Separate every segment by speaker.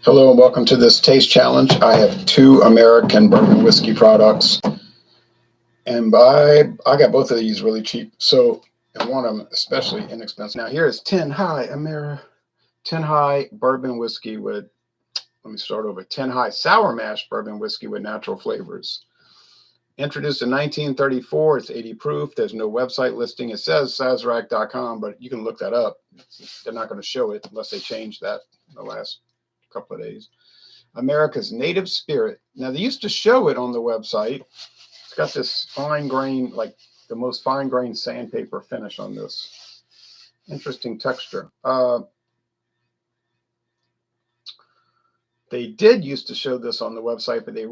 Speaker 1: Hello and welcome to this taste challenge. I have two American bourbon whiskey products, and I got both of these really cheap. So, and one of them especially inexpensive. Now here is 10 High bourbon whiskey with. Let me start over. 10 High sour mash bourbon whiskey with natural flavors. Introduced in 1934, it's 80 proof. There's no website listing. It says sazerac.com, but you can look that up. They're not going to show it unless they change that in the last couple of days. America's Native Spirit. Now, they used to show it on the website. It's got this fine grain, like the most fine grain sandpaper finish on this. Interesting texture. They did used to show this on the website, but they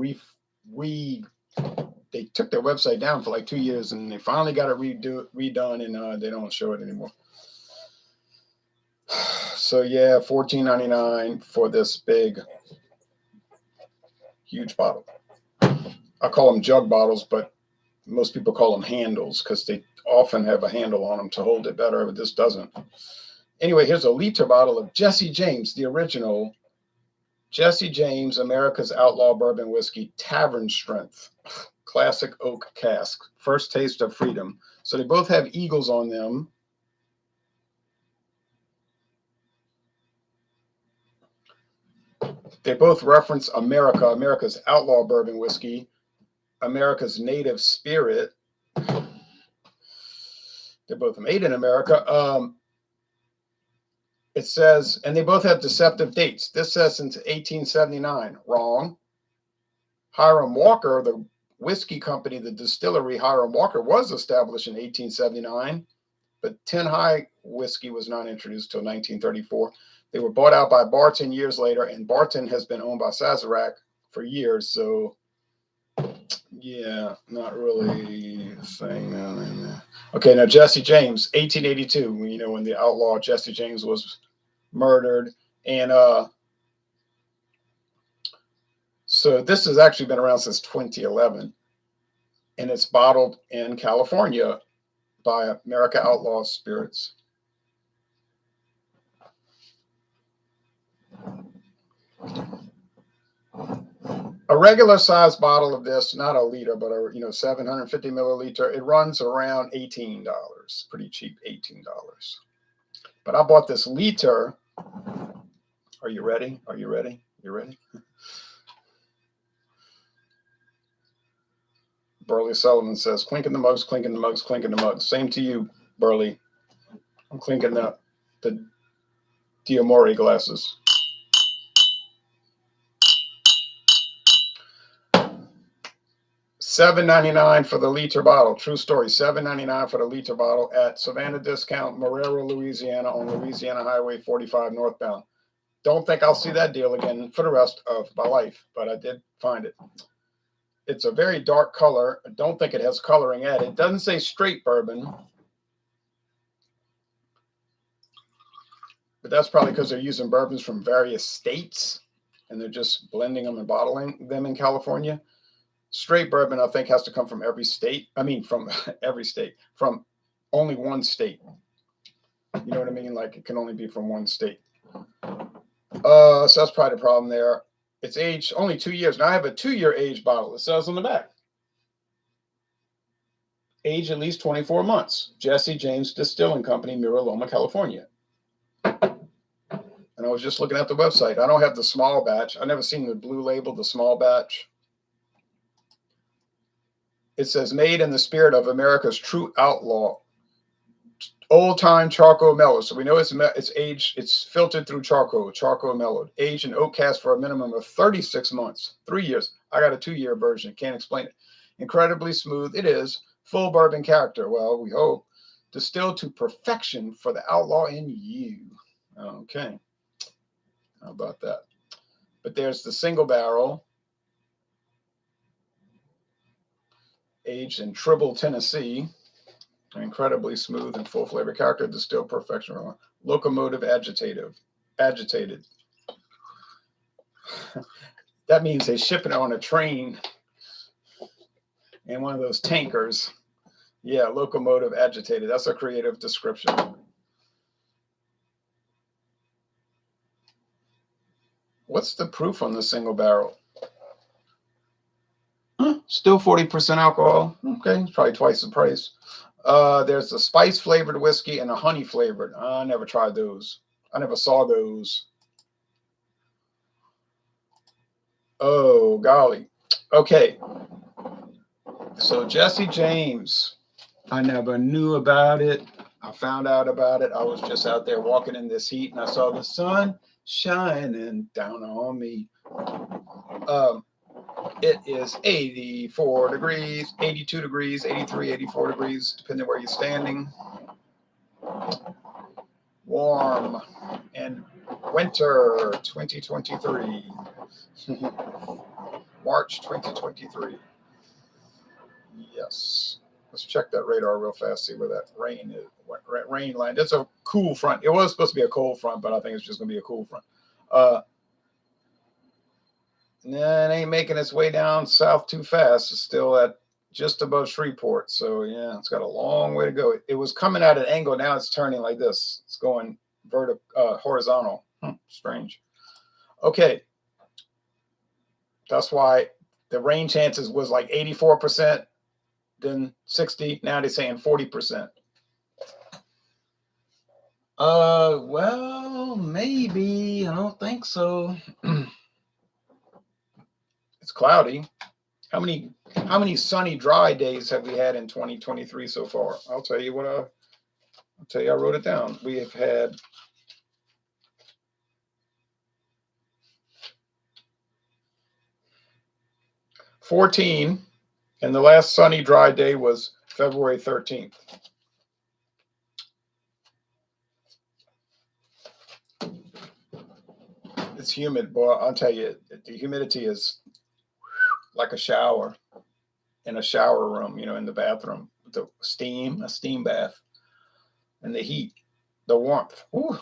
Speaker 1: took their website down for like 2 years, and they finally got it redone, and they don't show it anymore. So yeah, $14.99 for this big, huge bottle. I call them jug bottles, but most people call them handles because they often have a handle on them to hold it better, but this doesn't. Anyway, here's a liter bottle of Jesse James, the original Jesse James, America's Outlaw Bourbon Whiskey, Tavern Strength, classic oak cask, first taste of freedom. So they both have eagles on them. They both reference America, America's Outlaw Bourbon Whiskey, America's Native Spirit. They're both made in America. It says, and they both have deceptive dates. This says since 1879. Wrong. Hiram Walker, the whiskey company, the distillery Hiram Walker, was established in 1879, but 10 High whiskey was not introduced till 1934. They were bought out by Barton years later, and Barton has been owned by Sazerac for years. So, yeah, not really a thing. No. Okay, now Jesse James, 1882. When the outlaw Jesse James was murdered, and so this has actually been around since 2011, and it's bottled in California by America Outlaw Spirits. A regular size bottle of this, not a liter, but a 750 milliliter, it runs around $18. Pretty cheap, $18. But I bought this liter. Are you ready? Are you ready? You ready? Burley Sullivan says, clinking the mugs, clinking the mugs, clinking the mugs. Same to you, Burley. I'm clinking the Diamore glasses. $7.99 for the liter bottle. True story. $7.99 for the liter bottle at Savannah Discount, Marrero, Louisiana, on Louisiana Highway 45 northbound. Don't think I'll see that deal again for the rest of my life, but I did find it. It's a very dark color. I don't think it has coloring added. It doesn't say straight bourbon, but that's probably because they're using bourbons from various states, and they're just blending them and bottling them in California. Straight bourbon, I think, has to come from every state. I mean, from every state, from only one state. You know what I mean? Like, it can only be from one state. So that's probably the problem there. It's aged only 2 years. Now I have a 2-year age bottle. It says on the back. Age at least 24 months. Jesse James Distilling Company, Mira Loma, California. And I was just looking at the website. I don't have the small batch. I've never seen the blue label, the small batch. It says, made in the spirit of America's true outlaw. Old-time charcoal mellowed. So we know it's aged, it's filtered through charcoal mellowed. Aged in oak cask for a minimum of 36 months, 3 years. I got a 2-year version. Can't explain it. Incredibly smooth. It is. Full bourbon character. Well, we hope. Distilled to perfection for the outlaw in you. Okay. How about that? But there's the single barrel. Aged in Tribble, Tennessee. Incredibly smooth and full flavor character, distilled perfection. Locomotive agitated. That means they ship it on a train in one of those tankers. Yeah, locomotive agitated. That's a creative description. What's the proof on the single barrel? Still 40% alcohol. Okay, it's probably twice the price. There's a spice flavored whiskey and a honey flavored. I never tried those. I never saw those. Oh, golly. Okay. So Jesse James, I never knew about it. I found out about it. I was just out there walking in this heat and I saw the sun shining down on me. It is 84 degrees, 82 degrees, 83, 84 degrees, depending where you're standing. Warm and winter 2023. March 2023. Yes. Let's check that radar real fast, see where that rain is. Rain line. It's a cool front. It was supposed to be a cold front, but I think it's just going to be a cool front. Nah, it ain't making its way down south too fast. It's still at just above Shreveport. So, yeah, it's got a long way to go. It was coming at an angle. Now it's turning like this. It's going horizontal. Strange. Okay. That's why the rain chances was like 84%, then 60. Now they're saying 40%. Well, maybe. I don't think so. It's cloudy. How many sunny, dry days have we had in 2023 so far? I'll tell you I wrote it down. We have had 14, and the last sunny, dry day was February 13th. It's humid, boy. I'll tell you, the humidity is like a shower in a shower room, in the bathroom. A steam bath, and the heat, the warmth. Ooh.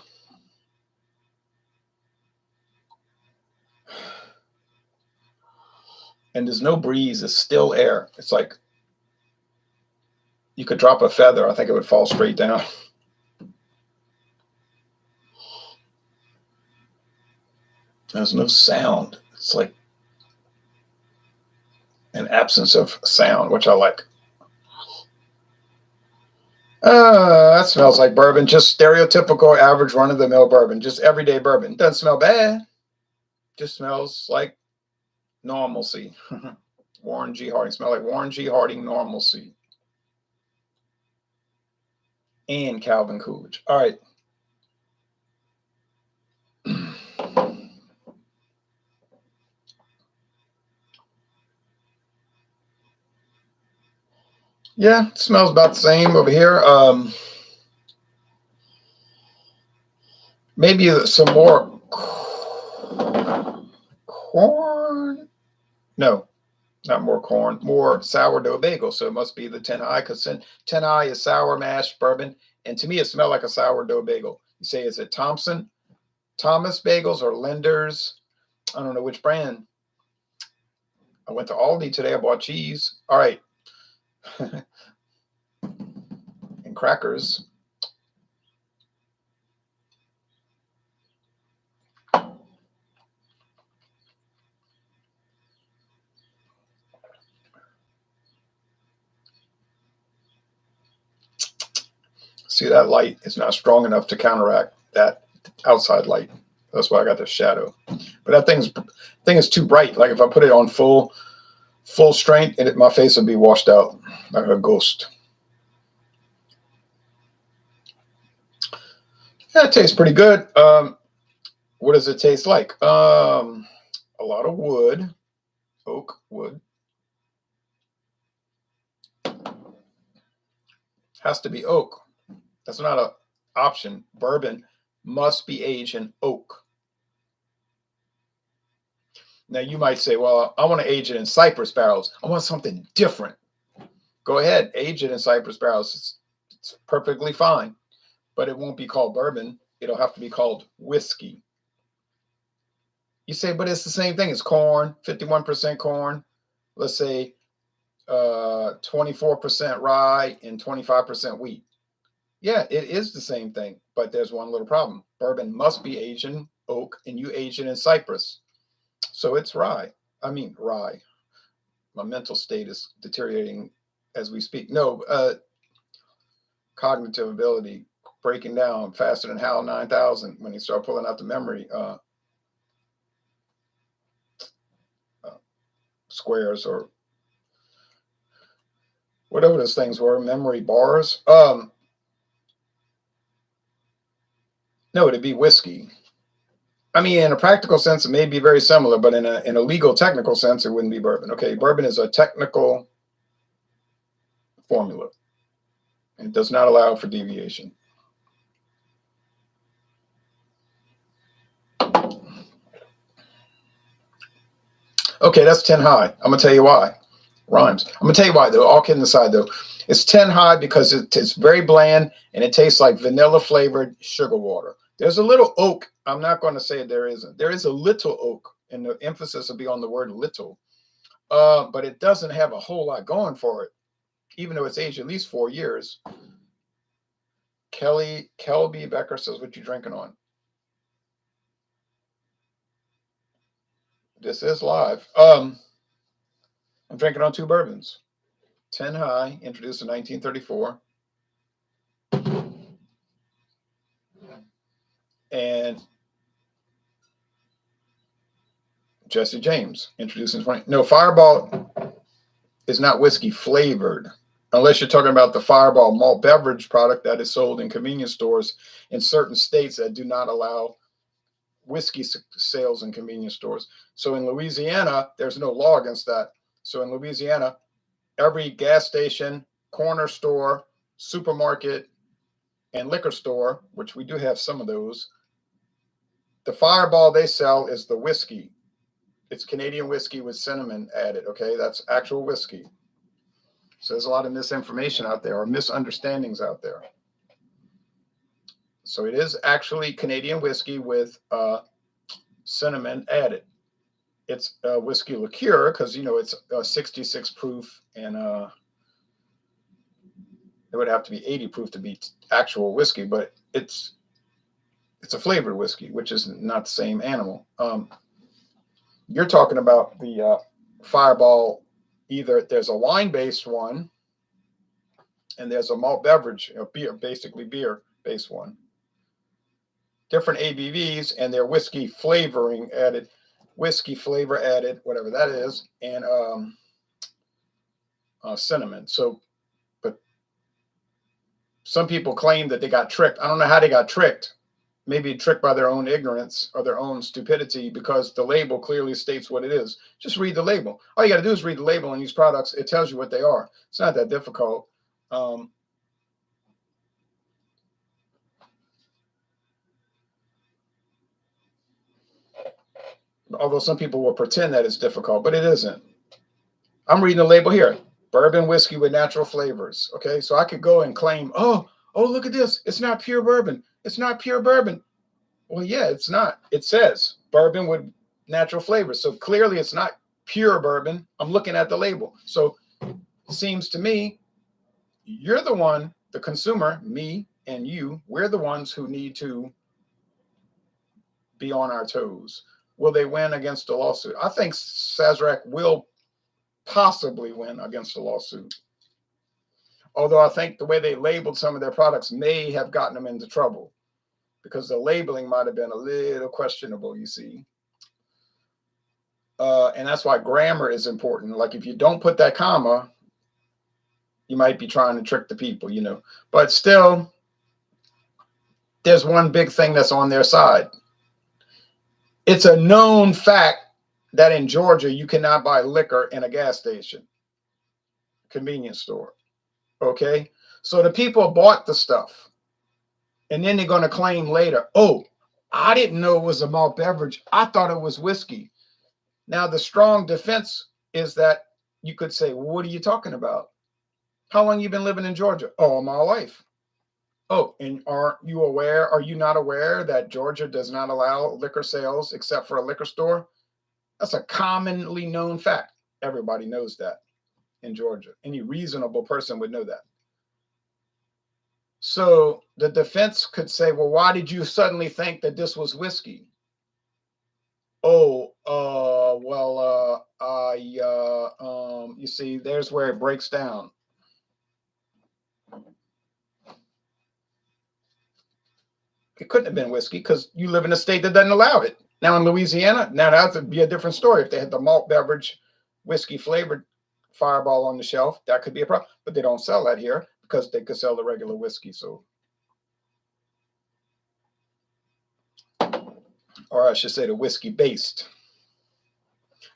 Speaker 1: And there's no breeze. It's still air. It's like you could drop a feather. I think it would fall straight down. There's no sound. It's like an absence of sound, which I like. That smells like bourbon. Just stereotypical, average, run-of-the-mill bourbon. Just everyday bourbon. Doesn't smell bad. Just smells like normalcy. Warren G. Harding. Smell like Warren G. Harding normalcy. And Calvin Coolidge. All right. Yeah, it smells about the same over here. Maybe some more corn. No, not more corn. More sourdough bagel. So it must be the 10i, because 10i is sour mash bourbon. And to me, it smelled like a sourdough bagel. You say, is it Thomas Bagels or Linder's? I don't know which brand. I went to Aldi today. I bought cheese. All right. And crackers. See, that light is not strong enough to counteract that outside light. That's why I got the shadow. But that thing is too bright. Like if I put it on full strength, my face would be washed out like a ghost. Yeah, it tastes pretty good. What does it taste like? A lot of wood, oak wood. Has to be oak. That's not an option. Bourbon must be aged in oak. Now you might say, well, I want to age it in cypress barrels. I want something different. Go ahead, age it in cypress barrels. It's perfectly fine, but it won't be called bourbon. It'll have to be called whiskey. You say, but it's the same thing. It's corn, 51% corn. Let's say 24% rye and 25% wheat. Yeah, it is the same thing, but there's one little problem. Bourbon must be aged in oak, and you age it in cypress. So it's rye. I mean, rye. My mental state is deteriorating as we speak. No, cognitive ability breaking down faster than HAL 9000 when you start pulling out the memory uh, squares or whatever those things were, memory bars. No, it'd be whiskey. I mean, in a practical sense, it may be very similar, but in a legal technical sense, it wouldn't be bourbon. Okay, bourbon is a technical formula. It does not allow for deviation. Okay, that's 10 high. I'm gonna tell you why. Rhymes. I'm gonna tell you why though. All kidding aside though, it's 10 high because it's very bland and it tastes like vanilla flavored sugar water. There's a little oak. I'm not going to say there isn't. There is a little oak, and the emphasis will be on the word little. But it doesn't have a whole lot going for it, even though it's aged at least 4 years. Kelby Becker says, "What you drinking on?" This is live. I'm drinking on two bourbons. 10 high, introduced in 1934. And Jesse James, introduced in 20. No, Fireball is not whiskey flavored, unless you're talking about the Fireball malt beverage product that is sold in convenience stores in certain states that do not allow whiskey sales in convenience stores. So in Louisiana, there's no law against that. So in Louisiana, every gas station, corner store, supermarket, and liquor store, which we do have some of those, the Fireball they sell is the whiskey. It's Canadian whiskey with cinnamon added. Okay, that's actual whiskey. So there's a lot of misinformation out there or misunderstandings out there. So it is actually Canadian whiskey with cinnamon added. It's a whiskey liqueur because it's 66 proof, and it would have to be 80 proof to be actual whiskey, but it's a flavored whiskey, which is not the same animal. You're talking about the Fireball. Either there's a wine-based one, and there's a malt beverage, beer, basically beer-based one. Different ABVs, and their whiskey flavoring added, whiskey flavor added, whatever that is, and cinnamon. So, but some people claim that they got tricked. I don't know how they got tricked. Maybe tricked by their own ignorance or their own stupidity, because the label clearly states what it is. Just read the label. All you got to do is read the label on these products. It tells you what they are. It's not that difficult. Although some people will pretend that it's difficult, but it isn't. I'm reading the label here. Bourbon whiskey with natural flavors. Okay, so I could go and claim, oh, look at this. It's not pure bourbon. It's not pure bourbon. Well, yeah, it's not. It says bourbon with natural flavors. So clearly it's not pure bourbon. I'm looking at the label. So it seems to me you're the one, the consumer, me and you, we're the ones who need to be on our toes. Will they win against a lawsuit? I think Sazerac will possibly win against a lawsuit. Although I think the way they labeled some of their products may have gotten them into trouble, because the labeling might have been a little questionable, you see. And that's why grammar is important. Like if you don't put that comma, you might be trying to trick the people, But still, there's one big thing that's on their side. It's a known fact that in Georgia, you cannot buy liquor in a gas station, convenience store. Okay? So the people bought the stuff. And then they're going to claim later, oh, I didn't know it was a malt beverage. I thought it was whiskey. Now, the strong defense is that you could say, well, what are you talking about? How long you been living in Georgia? All my life. Oh, and are you not aware that Georgia does not allow liquor sales except for a liquor store? That's a commonly known fact. Everybody knows that in Georgia. Any reasonable person would know that. So the defense could say, well, why did you suddenly think that this was whiskey? Oh, you see, there's where it breaks down. It couldn't have been whiskey because you live in a state that doesn't allow it. Now in Louisiana, now that would be a different story. If they had the malt beverage, whiskey flavored Fireball on the shelf, that could be a problem. But they don't sell that here because they could sell the regular whiskey. So, or I should say, the whiskey based.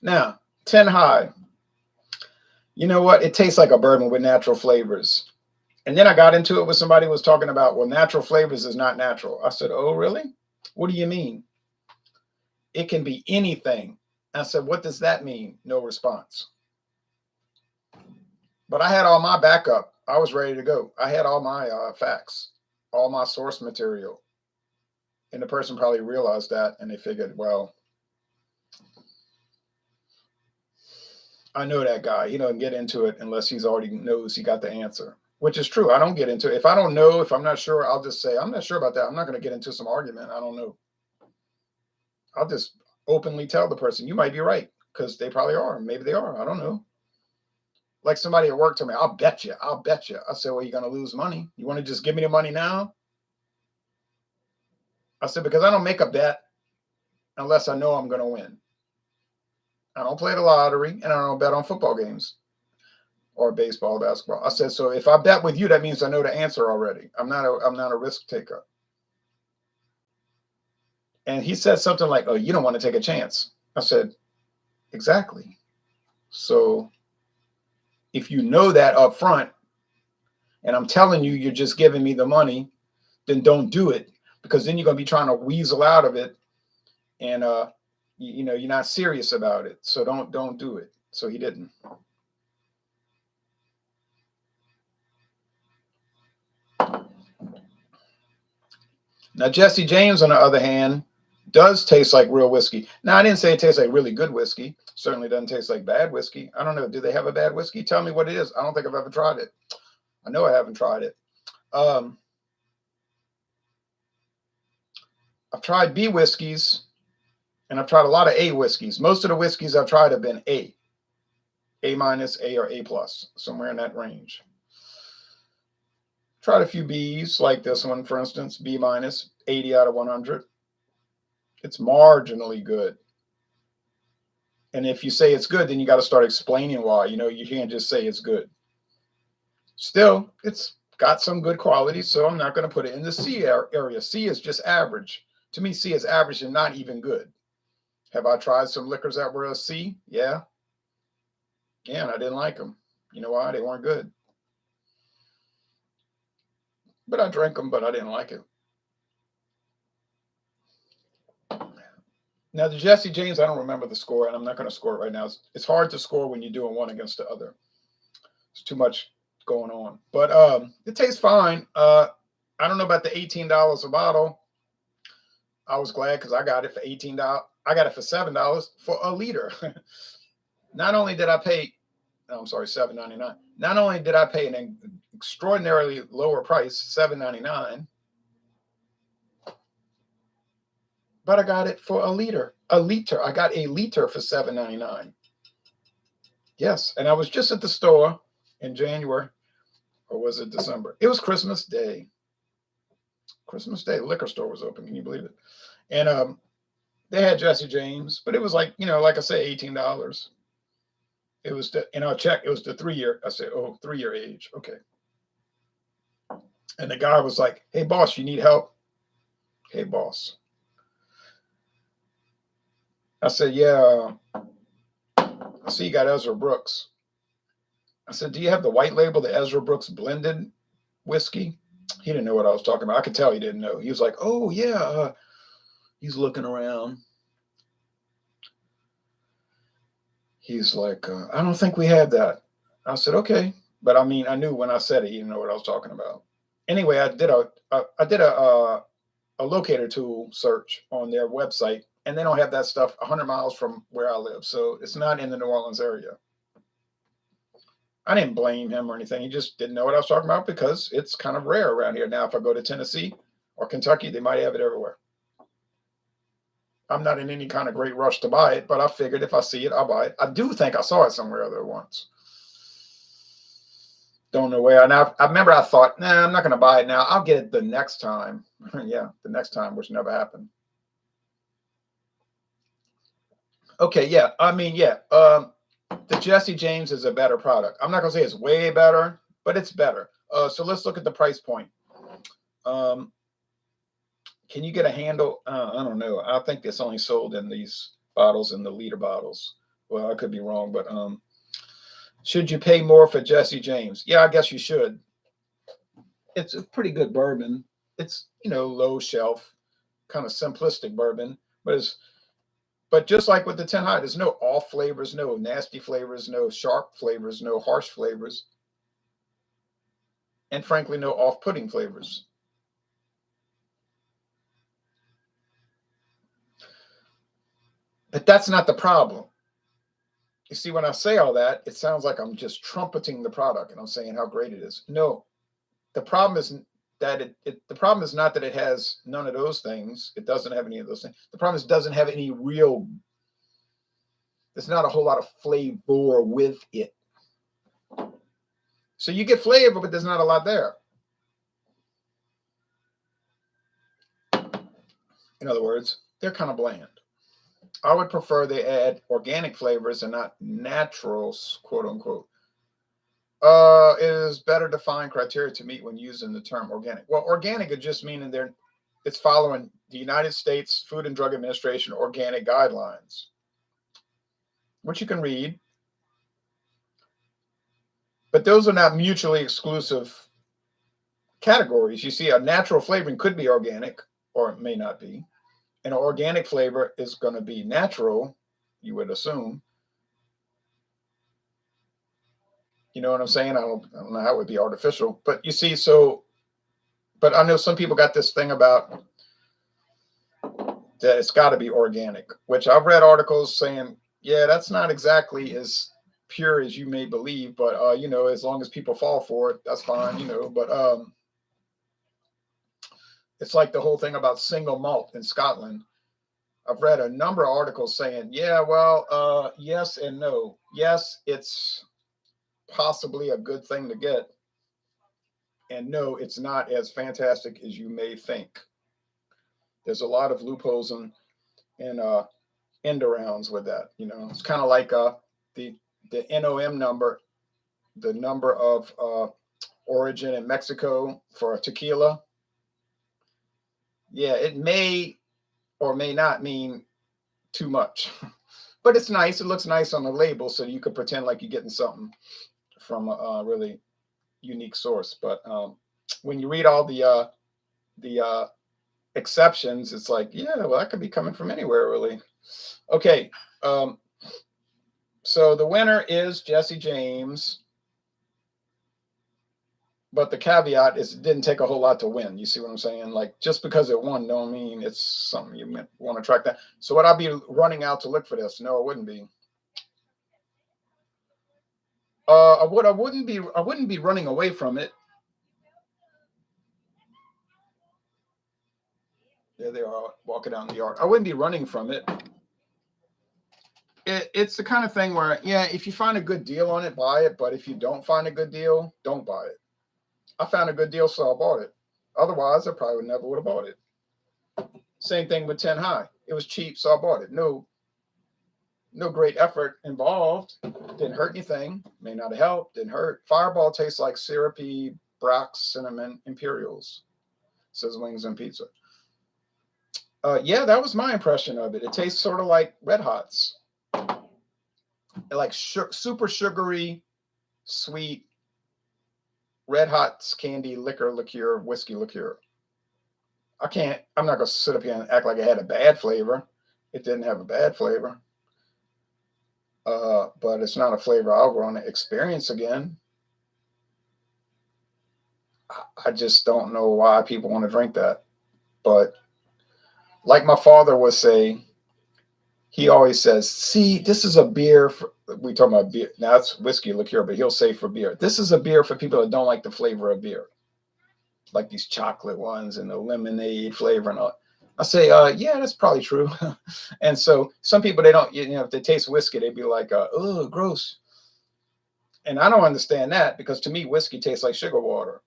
Speaker 1: Now, 10 high. You know what? It tastes like a bourbon with natural flavors. And then I got into it with somebody who was talking about, well, natural flavors is not natural. I said, oh, really? What do you mean? It can be anything. I said, what does that mean? No response. But I had all my backup. I was ready to go. I had all my facts, all my source material. And the person probably realized that and they figured, well, I know that guy. He doesn't get into it unless he's already knows he got the answer, which is true. I don't get into it. If I don't know, if I'm not sure, I'll just say, I'm not sure about that. I'm not going to get into some argument. I don't know. I'll just openly tell the person, you might be right, because they probably are. Maybe they are. I don't know. Like somebody at work told me, I'll bet you. I'll bet you. I said, well, you're going to lose money. You want to just give me the money now? I said, because I don't make a bet unless I know I'm going to win. I don't play the lottery, and I don't bet on football games or baseball, basketball. I said, so if I bet with you, that means I know the answer already. I'm not a risk taker. And he said something like, oh, you don't want to take a chance. I said, exactly. So if you know that up front, and I'm telling you, you're just giving me the money, then don't do it, because then you're going to be trying to weasel out of it. And, you're not serious about it. So don't do it. So he didn't. Now, Jesse James, on the other hand, does taste like real whiskey. Now, I didn't say it tastes like really good whiskey. Certainly doesn't taste like bad whiskey. I don't know. Do they have a bad whiskey? Tell me what it is. I don't think I've ever tried it. I know I haven't tried it. I've tried B whiskeys, and I've tried a lot of A whiskeys. Most of the whiskeys I've tried have been A minus, A, or A plus, somewhere in that range. Tried a few Bs, like this one, for instance, B minus, 80 out of 100. It's marginally good. And if you say it's good, then you got to start explaining why. You can't just say it's good. Still, it's got some good quality, so I'm not going to put it in the C area. C is just average. To me, C is average and not even good. Have I tried some liquors that were a C? Yeah. Yeah, and I didn't like them. You know why? They weren't good. But I drank them, but I didn't like it. Now, the Jesse James, I don't remember the score, and I'm not going to score it right now. It's hard to score when you're doing one against the other. It's too much going on. But it tastes fine. I don't know about the $18 a bottle. I was glad because I got it for $18. I got it for $7 for a liter. Not only did I pay, I'm sorry, $7.99. Not only did I pay an extraordinarily lower price, $7.99, but I got it for a liter. A liter. I got a liter for $7.99. Yes, and I was just at the store in January, or was it December? It was Christmas Day. Christmas Day, the liquor store was open. Can you believe it? And they had Jesse James, but it was like, like I say, $18. It was in our check. It was the 3-year. I said, oh, 3-year age. Okay. And the guy was like, hey, boss, you need help? Hey, boss. I said, yeah. I see you got Ezra Brooks. I said, do you have the white label, the Ezra Brooks blended whiskey? He didn't know what I was talking about. I could tell he didn't know. He was like, oh, yeah. He's looking around. He's like, I don't think we have that. I said, okay. But I mean, I knew when I said it, he didn't know what I was talking about. Anyway, I did a locator tool search on their website, and they don't have that stuff 100 miles from where I live. So it's not in the New Orleans area. I didn't blame him or anything. He just didn't know what I was talking about because it's kind of rare around here. Now, if I go to Tennessee or Kentucky, they might have it everywhere. I'm not in any kind of great rush to buy it, but I figured if I see it, I'll buy it. I do think I saw it somewhere other once. Don't know where. And I remember I thought, nah, I'm not going to buy it now. I'll get it the next time. Yeah, the next time, which never happened. Okay, yeah. I mean, yeah. The Jesse James is a better product. I'm not going to say it's way better, but it's better. So let's look at the price point. Can you get a handle? I don't know. I think it's only sold in these bottles, in the liter bottles. Well, I could be wrong, but should you pay more for Jesse James? Yeah, I guess you should. It's a pretty good bourbon. It's, low shelf, kind of simplistic bourbon, but just like with the 10 high, there's no off flavors, no nasty flavors, no sharp flavors, no harsh flavors, and frankly, no off-putting flavors. But that's not the problem. You see, when I say all that, it sounds like I'm just trumpeting the product and I'm saying how great it is. No, the problem is that the problem is not that it has none of those things. It doesn't have any of those things. The problem is it doesn't have any real, there's not a whole lot of flavor with it. So you get flavor, but there's not a lot there. In other words, they're kind of bland. I would prefer they add organic flavors and not naturals, quote unquote. It is better defined criteria to meet when using the term organic. Well, organic is just meaning it's following the United States Food and Drug Administration organic guidelines, which you can read. But those are not mutually exclusive categories. You see, a natural flavoring could be organic, or it may not be. And an organic flavor is going to be natural, you would assume. You know what I'm saying? I don't know how it would be artificial. But you see, but I know some people got this thing about that it's got to be organic, which I've read articles saying, yeah, that's not exactly as pure as you may believe, but as long as people fall for it, that's fine, but it's like the whole thing about single malt in Scotland. I've read a number of articles saying, yeah, well, yes and no. Yes, it's possibly a good thing to get, and no, it's not as fantastic as you may think. There's a lot of loopholes and end arounds with that. It's kind of like the NOM number, the number of origin in Mexico for tequila. Yeah, it may or may not mean too much, but it's nice. It looks nice on the label, so you could pretend like you're getting something from a really unique source. But when you read all the exceptions, it's like, yeah, well, that could be coming from anywhere, really. Okay, so the winner is Jesse James, but the caveat is it didn't take a whole lot to win. You see what I'm saying? Like, just because it won don't mean it's something you want to track that. So would I be running out to look for this? No, I wouldn't be. I wouldn't be running away from it. There they are walking out in the yard. I wouldn't be running from it. It's the kind of thing where, yeah, if you find a good deal on it, buy it. But if you don't find a good deal, don't buy it. I found a good deal, so I bought it. Otherwise, I probably never would have bought it. Same thing with 10 high. It was cheap, so I bought it. No great effort involved. Didn't hurt anything. May not have helped. Didn't hurt. Fireball tastes like syrupy Brock's cinnamon Imperials. Says Wings and Pizza. Yeah, that was my impression of it. It tastes sort of like Red Hots. Like super sugary, sweet Red Hots candy liqueur, whiskey liqueur. I'm not going to sit up here and act like it had a bad flavor. It didn't have a bad flavor. But it's not a flavor I'll want to experience again. I just don't know why people want to drink that. But like my father would say, he always says, see, this is a beer. We talk about beer. Now it's whiskey liqueur, but he'll say for beer. This is a beer for people that don't like the flavor of beer. Like these chocolate ones and the lemonade flavor and all. I say, yeah, that's probably true. And so some people, they don't, if they taste whiskey, they'd be like, oh, gross. And I don't understand that because to me, whiskey tastes like sugar water.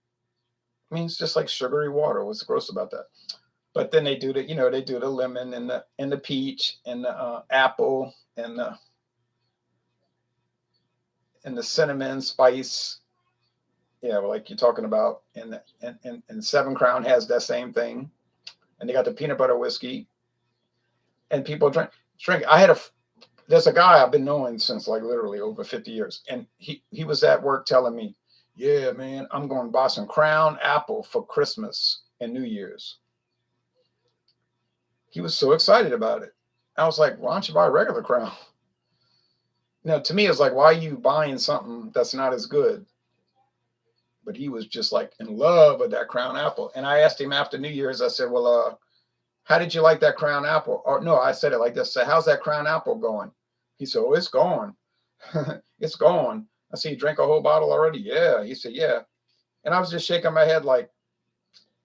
Speaker 1: I mean, it's just like sugary water. What's gross about that? But then they do the lemon and the peach and the apple and the cinnamon spice. Yeah, like you're talking about, and Seven Crown has that same thing, and they got the peanut butter whiskey, and people drink. There's a guy I've been knowing since like literally over 50 years, and he was at work telling me, yeah, man, I'm going to buy some Crown Apple for Christmas and New Year's. He was so excited about it. I was like, why don't you buy regular Crown? To me, it's like, why are you buying something that's not as good? But he was just like in love with that Crown Apple. And I asked him after New Year's, I said, well, how did you like that Crown Apple? Or no, I said it like this. I said, how's that Crown Apple going? He said, oh, it's gone. It's gone. I said, you drank a whole bottle already? Yeah. He said, yeah. And I was just shaking my head like,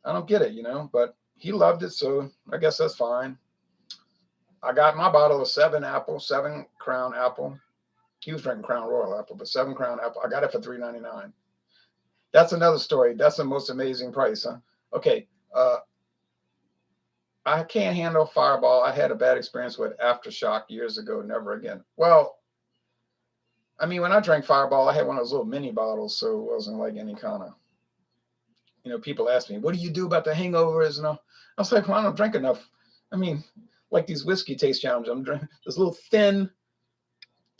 Speaker 1: I don't get it, but he loved it. So I guess that's fine. I got my bottle of seven Crown Apple. He was drinking Crown Royal Apple, but 7 Crown Apple. I got it for $3.99. That's another story. That's the most amazing price, huh? Okay. I can't handle Fireball. I had a bad experience with Aftershock years ago. Never again. Well, I mean, when I drank Fireball, I had one of those little mini bottles, so it wasn't like any kind of, people ask me, what do you do about the hangovers? And I was like, well, I don't drink enough. I mean, like these whiskey taste challenges, I'm drinking this little thin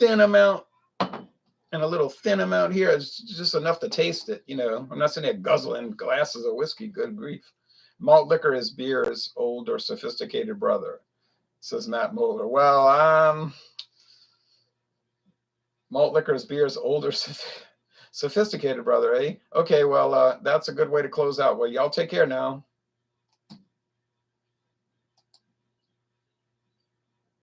Speaker 1: amount and a little thin amount here is just enough to taste it. I'm not sitting there guzzling glasses of whiskey. Good grief. Malt liquor is beer's older, sophisticated brother, says Matt Moeller. Well, malt liquor is beer's older, sophisticated brother, eh? Okay, well, that's a good way to close out. Well, y'all take care now.